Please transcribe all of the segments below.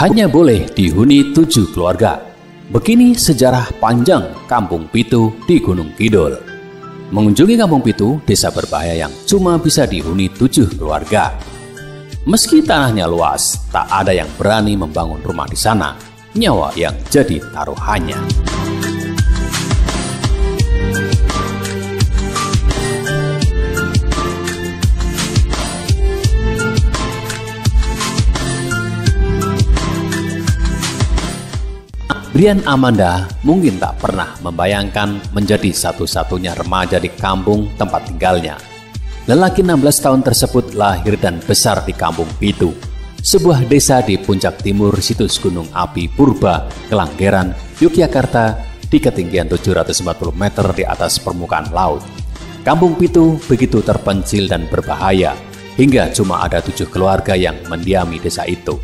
hanya boleh dihuni 7 keluarga. Begini sejarah panjang Kampung Pitu di Gunung Kidul. Mengunjungi Kampung Pitu, desa berbahaya yang cuma bisa dihuni 7 keluarga. Meski tanahnya luas, tak ada yang berani membangun rumah di sana. Nyawa yang jadi taruhannya. Brian Amanda mungkin tak pernah membayangkan menjadi satu-satunya remaja di kampung tempat tinggalnya. Lelaki 16 tahun tersebut lahir dan besar di Kampung Pitu, sebuah desa di puncak timur situs Gunung Api Purba, Kelanggeran, Yogyakarta, di ketinggian 740 meter di atas permukaan laut. Kampung Pitu begitu terpencil dan berbahaya, hingga cuma ada 7 keluarga yang mendiami desa itu.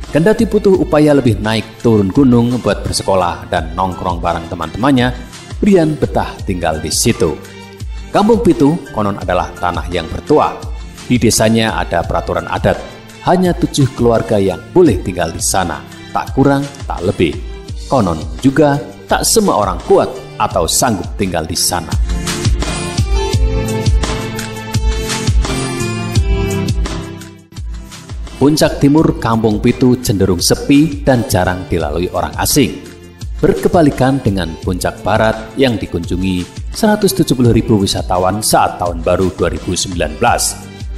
Kendati butuh upaya lebih naik turun gunung buat bersekolah dan nongkrong bareng teman-temannya, Brian betah tinggal di situ. Kampung Pitu konon adalah tanah yang bertuah. Di desanya ada peraturan adat, hanya 7 keluarga yang boleh tinggal di sana, tak kurang tak lebih. Konon juga tak semua orang kuat atau sanggup tinggal di sana. Puncak timur Kampung Pitu cenderung sepi dan jarang dilalui orang asing. Berkebalikan dengan puncak barat yang dikunjungi 170.000 wisatawan saat tahun baru 2019.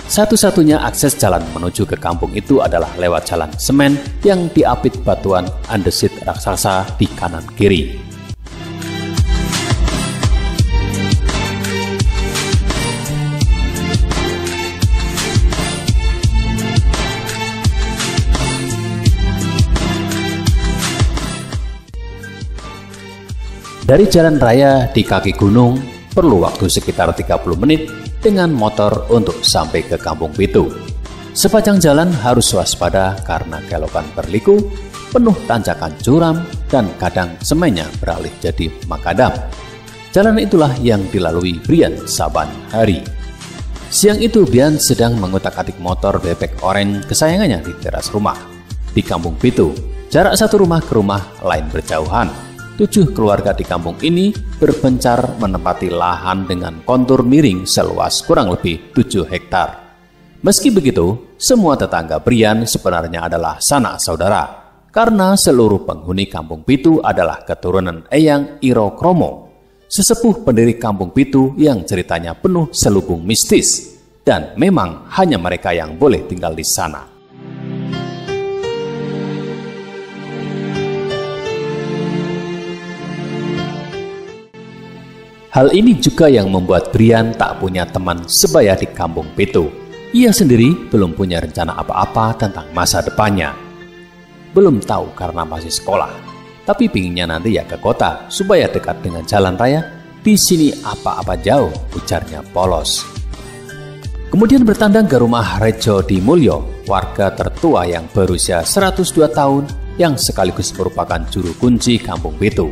Satu-satunya akses jalan menuju ke kampung itu adalah lewat jalan semen yang diapit batuan andesit raksasa di kanan kiri. Dari jalan raya di kaki gunung, perlu waktu sekitar 30 menit dengan motor untuk sampai ke Kampung Pitu. Sepanjang jalan harus waspada karena kelokan berliku, penuh tanjakan curam, dan kadang semennya beralih jadi makadam. Jalan itulah yang dilalui Brian saban hari. Siang itu Brian sedang mengutak-atik motor bebek oranye kesayangannya di teras rumah. Di Kampung Pitu, jarak satu rumah ke rumah lain berjauhan. 7 keluarga di kampung ini berpencar menempati lahan dengan kontur miring seluas kurang lebih 7 hektar. Meski begitu, semua tetangga Brian sebenarnya adalah sanak saudara, karena seluruh penghuni Kampung Pitu adalah keturunan Eyang Iro Kromo, sesepuh pendiri Kampung Pitu yang ceritanya penuh selubung mistis, dan memang hanya mereka yang boleh tinggal di sana. Hal ini juga yang membuat Brian tak punya teman sebaya di Kampung Pitu. Ia sendiri belum punya rencana apa-apa tentang masa depannya. Belum tahu karena masih sekolah, tapi pinginnya nanti ya ke kota supaya dekat dengan jalan raya. Di sini apa-apa jauh, ujarnya polos. Kemudian bertandang ke rumah Rejo Di Mulyo, warga tertua yang berusia 102 tahun yang sekaligus merupakan juru kunci Kampung Pitu.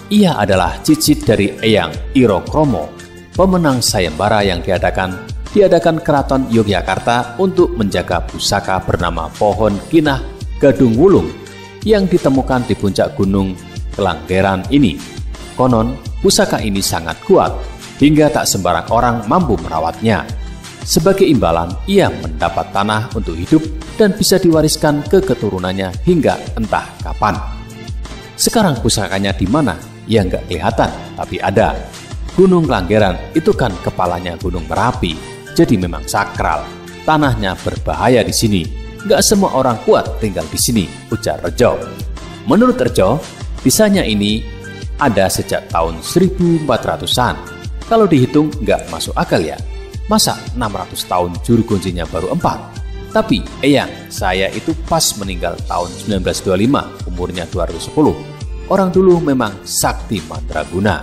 Ia adalah cicit dari Eyang Iro Kromo, pemenang sayembara yang diadakan Keraton Yogyakarta untuk menjaga pusaka bernama Pohon Kinah Gadung Wulung yang ditemukan di puncak gunung Kelanggeran ini. Konon, pusaka ini sangat kuat hingga tak sembarang orang mampu merawatnya. Sebagai imbalan, ia mendapat tanah untuk hidup dan bisa diwariskan ke keturunannya hingga entah kapan. Sekarang pusakanya di mana? Ya nggak kelihatan, tapi ada. Gunung Kelanggeran itu kan kepalanya Gunung Merapi, jadi memang sakral. Tanahnya berbahaya di sini. Nggak semua orang kuat tinggal di sini, ujar Rejo. Menurut Rejo, desanya ini ada sejak tahun 1400-an. Kalau dihitung nggak masuk akal ya. Masa 600 tahun juru kuncinya baru 4? Tapi Eyang, saya itu pas meninggal tahun 1925, umurnya 210. Orang dulu memang sakti mandraguna.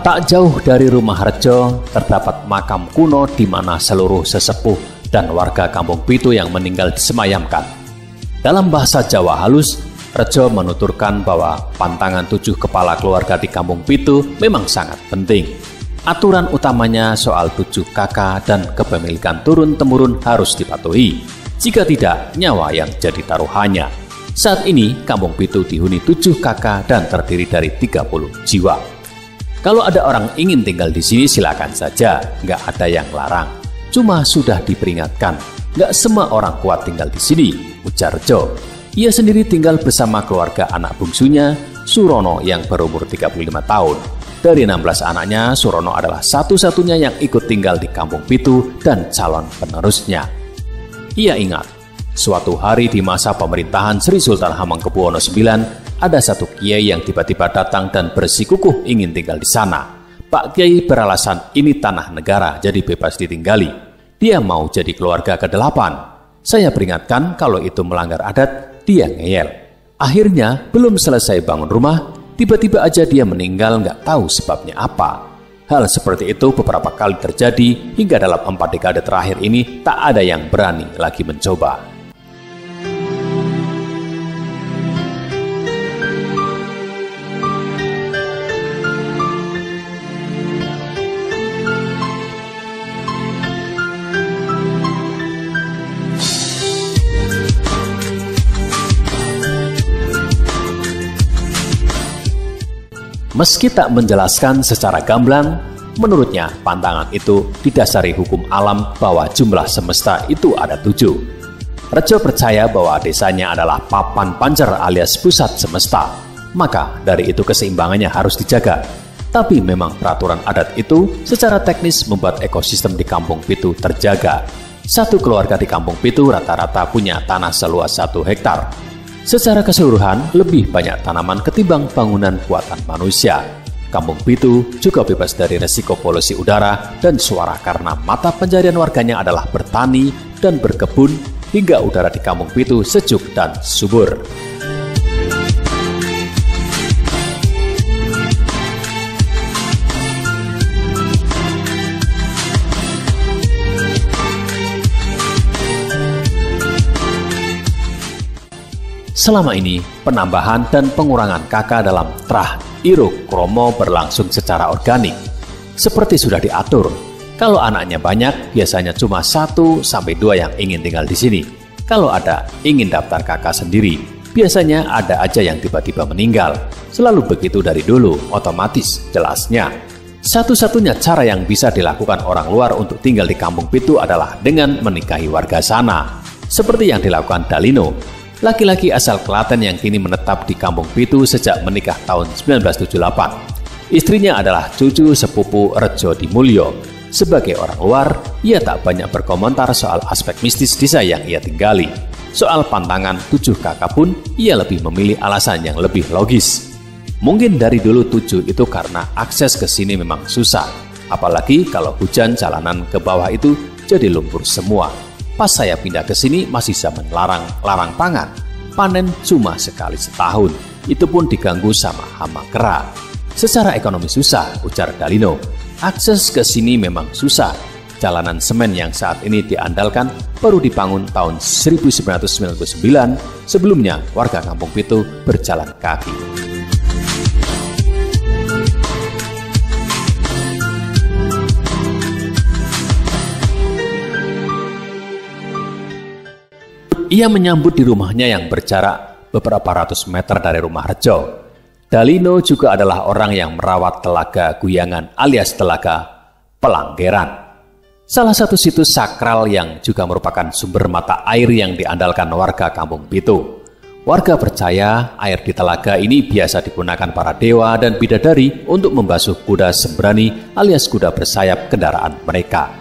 Tak jauh dari rumah Rejo terdapat makam kuno di mana seluruh sesepuh dan warga Kampung Pitu yang meninggal disemayamkan. Dalam bahasa Jawa halus, Rejo menuturkan bahwa pantangan 7 kepala keluarga di Kampung Pitu memang sangat penting. Aturan utamanya soal 7 kakak dan kepemilikan turun-temurun harus dipatuhi. Jika tidak, nyawa yang jadi taruhannya. Saat ini, Kampung Pitu dihuni 7 kakak dan terdiri dari 30 jiwa. Kalau ada orang ingin tinggal di sini silakan saja, nggak ada yang larang. Cuma sudah diperingatkan, nggak semua orang kuat tinggal di sini, ujar Rejo. Ia sendiri tinggal bersama keluarga anak bungsunya, Surono yang berumur 35 tahun. Dari 16 anaknya, Surono adalah satu-satunya yang ikut tinggal di Kampung Pitu dan calon penerusnya. Ia ingat, suatu hari di masa pemerintahan Sri Sultan Hamengkubuwono IX, ada satu kiai yang tiba-tiba datang dan bersikukuh ingin tinggal di sana. Pak Kiai beralasan ini tanah negara, jadi bebas ditinggali. Dia mau jadi keluarga ke-8. Saya peringatkan kalau itu melanggar adat, dia ngeyel. Akhirnya, belum selesai bangun rumah, tiba-tiba aja dia meninggal nggak tahu sebabnya apa. Hal seperti itu beberapa kali terjadi hingga dalam 4 dekade terakhir ini tak ada yang berani lagi mencoba. Meski tak menjelaskan secara gamblang, menurutnya pantangan itu didasari hukum alam bahwa jumlah semesta itu ada 7. Rejo percaya bahwa desanya adalah papan pancer alias pusat semesta, maka dari itu keseimbangannya harus dijaga. Tapi memang peraturan adat itu secara teknis membuat ekosistem di Kampung Pitu terjaga. Satu keluarga di Kampung Pitu rata-rata punya tanah seluas 1 hektar. Secara keseluruhan, lebih banyak tanaman ketimbang bangunan buatan manusia. Kampung Pitu juga bebas dari resiko polusi udara dan suara karena mata pencaharian warganya adalah bertani dan berkebun, hingga udara di Kampung Pitu sejuk dan subur. Selama ini, penambahan dan pengurangan kakak dalam Trah Iruk Kromo berlangsung secara organik. Seperti sudah diatur, kalau anaknya banyak, biasanya cuma 1-2 yang ingin tinggal di sini. Kalau ada ingin daftar kakak sendiri, biasanya ada aja yang tiba-tiba meninggal. Selalu begitu dari dulu, otomatis, jelasnya. Satu-satunya cara yang bisa dilakukan orang luar untuk tinggal di Kampung Pitu adalah dengan menikahi warga sana. Seperti yang dilakukan Dalino, laki-laki asal Klaten yang kini menetap di Kampung Pitu sejak menikah tahun 1978. Istrinya adalah cucu sepupu Rejo Dimulyo. Sebagai orang luar, ia tak banyak berkomentar soal aspek mistis desa yang ia tinggali. Soal pantangan 7 kakak pun, ia lebih memilih alasan yang lebih logis. Mungkin dari dulu 7 itu karena akses ke sini memang susah. Apalagi kalau hujan jalanan ke bawah itu jadi lumpur semua. Pas saya pindah ke sini masih zaman larang pangan. Panen cuma sekali setahun. Itu pun diganggu sama hama kera. Secara ekonomi susah, ujar Dalino. Akses ke sini memang susah. Jalanan semen yang saat ini diandalkan baru dibangun tahun 1999. Sebelumnya warga Kampung Pitu berjalan kaki. Ia menyambut di rumahnya yang berjarak beberapa ratus meter dari rumah Rejo. Dalino juga adalah orang yang merawat Telaga Guyangan alias Telaga Pelanggeran. Salah satu situs sakral yang juga merupakan sumber mata air yang diandalkan warga Kampung Pitu. Warga percaya air di telaga ini biasa digunakan para dewa dan bidadari untuk membasuh kuda sembrani alias kuda bersayap kendaraan mereka.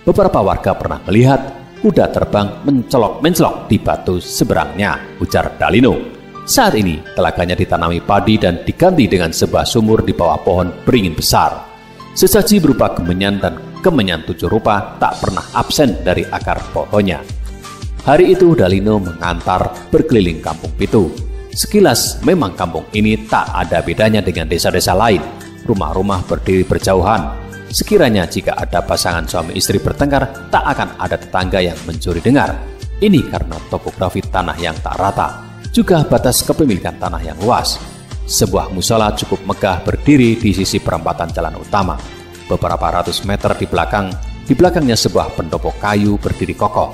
Beberapa warga pernah melihat kuda terbang mencelok-mencelok di batu seberangnya, ujar Dalino. Saat ini, telaganya ditanami padi dan diganti dengan sebuah sumur di bawah pohon beringin besar. Sesaji berupa kemenyan dan kemenyan 7 rupa tak pernah absen dari akar pohonnya. Hari itu Dalino mengantar berkeliling Kampung Pitu. Sekilas memang kampung ini tak ada bedanya dengan desa-desa lain. Rumah-rumah berdiri berjauhan. Sekiranya jika ada pasangan suami istri bertengkar, tak akan ada tetangga yang mencuri dengar. Ini karena topografi tanah yang tak rata, juga batas kepemilikan tanah yang luas. Sebuah musola cukup megah berdiri di sisi perempatan jalan utama. Beberapa ratus meter di belakangnya sebuah pendopo kayu berdiri kokoh.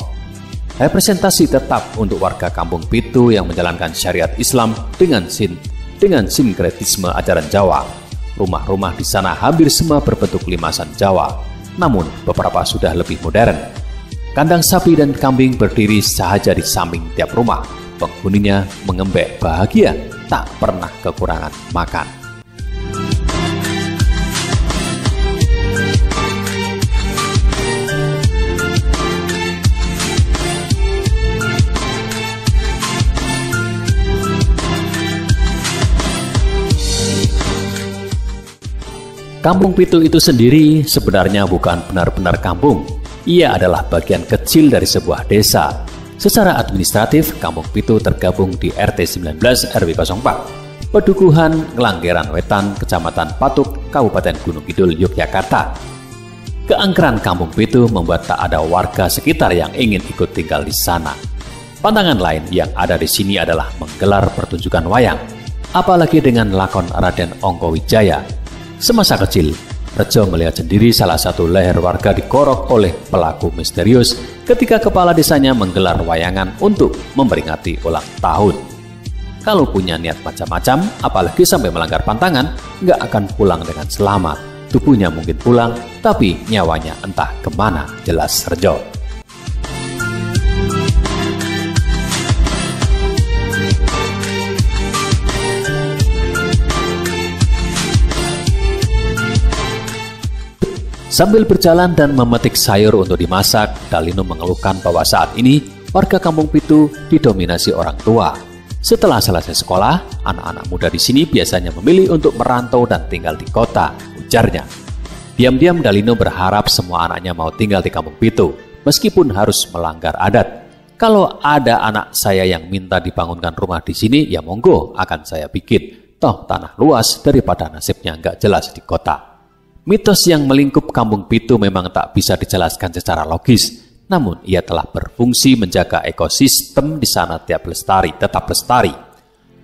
Representasi tetap untuk warga Kampung Pitu yang menjalankan syariat Islam dengan sinkretisme ajaran Jawa. Rumah-rumah di sana hampir semua berbentuk limasan Jawa, namun beberapa sudah lebih modern. Kandang sapi dan kambing berdiri sahaja di samping tiap rumah. Penghuninya mengembek bahagia, tak pernah kekurangan makan. Kampung Pitu itu sendiri sebenarnya bukan benar-benar kampung. Ia adalah bagian kecil dari sebuah desa. Secara administratif, Kampung Pitu tergabung di RT 19 RW 04, Pedukuhan Ngelanggeran Wetan, Kecamatan Patuk, Kabupaten Gunung Kidul, Yogyakarta. Keangkeran Kampung Pitu membuat tak ada warga sekitar yang ingin ikut tinggal di sana. Pantangan lain yang ada di sini adalah menggelar pertunjukan wayang, apalagi dengan lakon Raden Ongkowijaya. Semasa kecil, Rejo melihat sendiri salah satu leher warga dikorok oleh pelaku misterius ketika kepala desanya menggelar wayangan untuk memperingati ulang tahun. Kalau punya niat macam-macam, apalagi sampai melanggar pantangan, nggak akan pulang dengan selamat. Tubuhnya mungkin pulang, tapi nyawanya entah kemana, jelas Rejo. Sambil berjalan dan memetik sayur untuk dimasak, Dalino mengeluhkan bahwa saat ini warga Kampung Pitu didominasi orang tua. Setelah selesai sekolah, anak-anak muda di sini biasanya memilih untuk merantau dan tinggal di kota, ujarnya. Diam-diam Dalino berharap semua anaknya mau tinggal di Kampung Pitu, meskipun harus melanggar adat. Kalau ada anak saya yang minta dibangunkan rumah di sini, ya monggo akan saya bikin. Toh tanah luas daripada nasibnya nggak jelas di kota. Mitos yang melingkup Kampung Pitu memang tak bisa dijelaskan secara logis, namun ia telah berfungsi menjaga ekosistem di sana tetap lestari.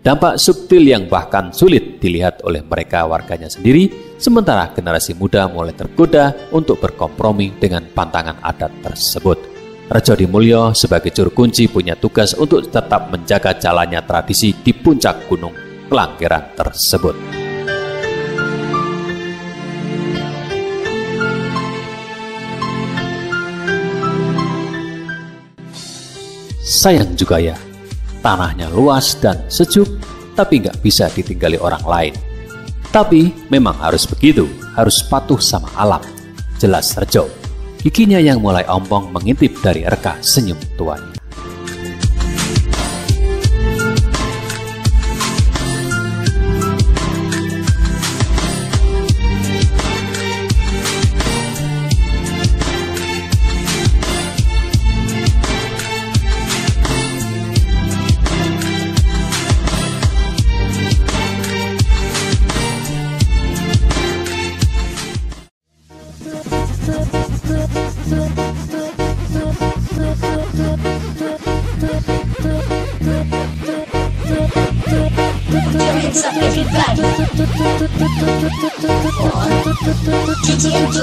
Dampak subtil yang bahkan sulit dilihat oleh mereka warganya sendiri, sementara generasi muda mulai tergoda untuk berkompromi dengan pantangan adat tersebut. Rejo Dimulyo sebagai juru kunci punya tugas untuk tetap menjaga jalannya tradisi di puncak gunung Ngelanggeran tersebut. Sayang juga ya, tanahnya luas dan sejuk, tapi nggak bisa ditinggali orang lain. Tapi memang harus begitu, harus patuh sama alam, jelas Rejo. Giginya yang mulai ompong mengintip dari reka senyum tuanya. Hands up, everybody. GTMD.